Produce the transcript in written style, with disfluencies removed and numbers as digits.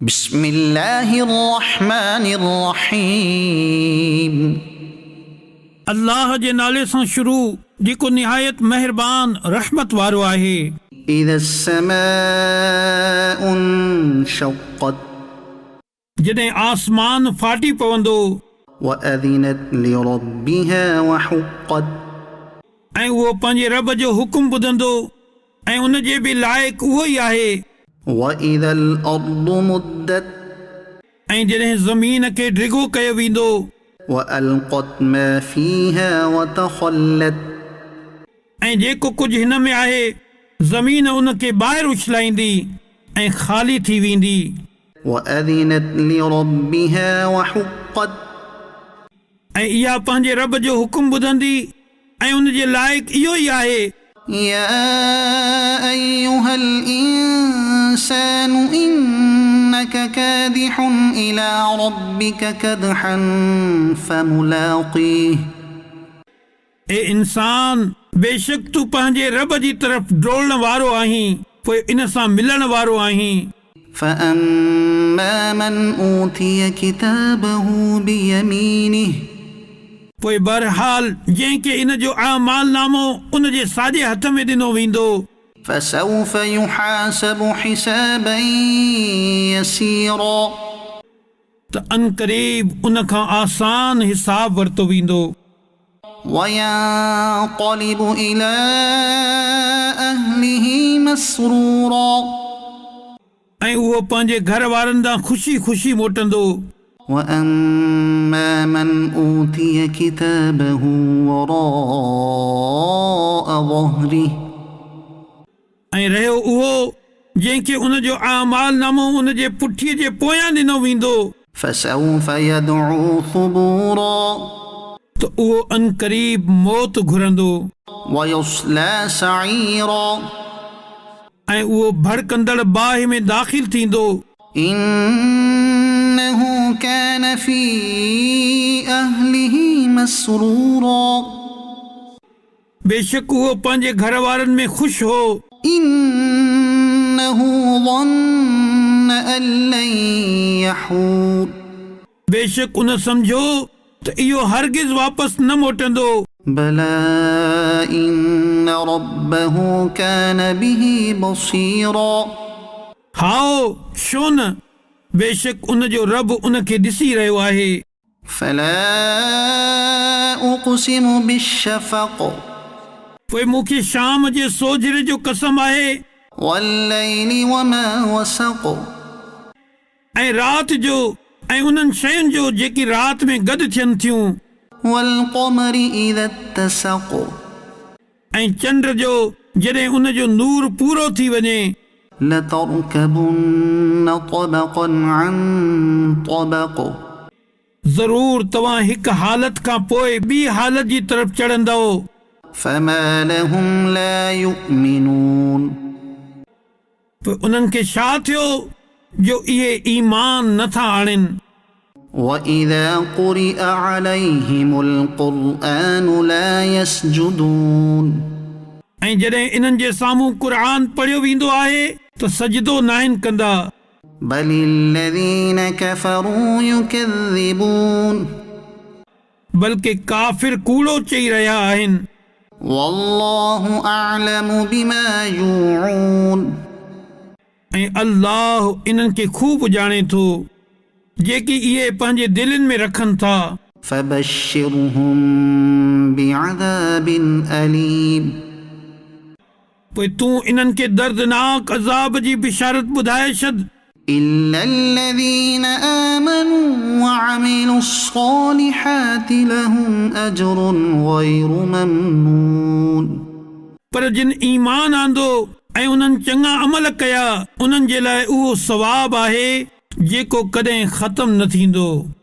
बिस्मिल्लाहिर्रहमानिर्रहीम। अल्लाह जे नाले सां शुरू जेको निहायत मेहरबान रहमत वारो आहे। इदस्समाउ इंशक़्क़त, जॾहिं आसमान फाटी पवंदो। वअज़िनत लिरब्बिहा वहुक़्क़त, ऐं उहो पंहिंजे रब जो हुकुम ॿुधंदो ऐं उन जे बि लाइक़ उहो ई आहे। वइज़ल अर्दु मुद्दत, ऐं जॾहिं ज़मीन खे डिघो कयो वेंदो। वअल्क़त मा फ़ीहा वतख़ल्लत, ऐं जेको कुझु हिन में आहे ज़मीन उन खे ॿाहिरि उछलाईंदी ऐं ख़ाली थी वेंदी। वअज़िनत लिरब्बिहा वहुक़्क़त, ऐं इहा पंहिंजे रब जो हुकुम ॿुधंदी ऐं उन जे लाइक़ इहो ई आहे। या अय्युहल इंसानु इन्नक कादिहुन इला रब्बिक कदहन फमुलाक़ीह। ए इंसान, बेशक तूं पंहिंजे रब जी तरफ़ डोड़ण वारो आहीं, पोइ इन सां मिलण वारो आहीं। फअम्मा मन ऊतिय किताबहु बियमीनिह, पोइ बहरहाल जंहिंखे इन जो आमाल नामो उन जे साॼे हथ में ॾिनो वेंदो। फसौफ युहासबु हिसाबन यसीरा, त अनक़रीब उन खां आसान हिसाब वरितो वेंदो। वयंक़लिबु इला अहलिही मसरूरा, ऐं उहो पंहिंजे घर वारनि ॾांहुं ख़ुशी ख़ुशी मोटंदो। वअम्मा मन ऊतिय किताबहु वराअ ज़हरिह, ऐं रहियो उहो जंहिंखे उन जो आमाल नामो उन जे पुठीअ जे पोयां ॾिनो वेंदो। फसौफ यदउ सुबूरा, त उहो अनक़रीब मौत घुरंदो। वयस्ला सईरा, ऐं उहो भड़कंदड़ बाहि में दाख़िल थींदो। इन्नहु कान फी अहलिही मसरूरा, बेशक उहो पंहिंजे घर वारनि में ख़ुशि हो। इन्नहु ظن अन लन यहूर, बेशक उन सम्झो त इहो हरगिज़ वापसि न मोटंदो। बला इन्न रब्बहु कान बिही बसीरा, हाओ छो न, बेशक उन जो रब उन खे ॾिसी रहियो आहे। फला उक़सिमु बिश्शफ़क़, पोइ मूंखे शाम जे सोझिरे जो कसम आहे। वल्लैलि वमा वसक़, ऐं राति जो ऐं उन्हनि शयुनि जो जेकी राति में गॾु थियनि थियूं। वल्क़मरि इज़ा इत्तसक़, ऐं चंड जो जॾहिं उन जो नूर पूरो थी वञे। लतरकबुन्न तबक़न अन तबक़, ज़रूर तव्हां हिकु हालत खां पोइ ॿी हालत जी तरफ़ चढ़ंदव। फमा लहुम ला युमिनून, पोइ उन्हनि खे छा थियो जो इहे ईमान नथा आणनि। वइज़ा क़ुरिअ अलैहिमुल क़ुरआनु ला यसजुदून, ऐं जॾहिं इन्हनि जे साम्हूं क़ुरान पढ़ियो वेंदो आहे त सजदो नाहिन कंदा। बलिल्लज़ीन कफ़रू युकज़्ज़िबून, बल्कि काफ़िर कूड़ो चई रहिया आहिनि। वल्लाहु अअलमु बिमा यूऊन, ऐं अल्लाह इन्हनि खे खूब ॼाणे थो जेकी इहे पंहिंजे दिलनि में रखनि था। फबश्शिरहुम बिअज़ाबिन अलीम, पोइ तूं इन्हनि खे दर्दनाक अज़ाब जी बिशारत ॿुधाए छॾ। इल्लल्लज़ीन आमनू वअमिलुस्सालिहाति लहुम अजरुन गैरु ममनून, पर जिन ईमान आंदो ऐं उन्हनि चङा अमल कया उन्हनि जे लाइ उहो सवाब आहे जेको कॾहिं ख़त्म न थींदो।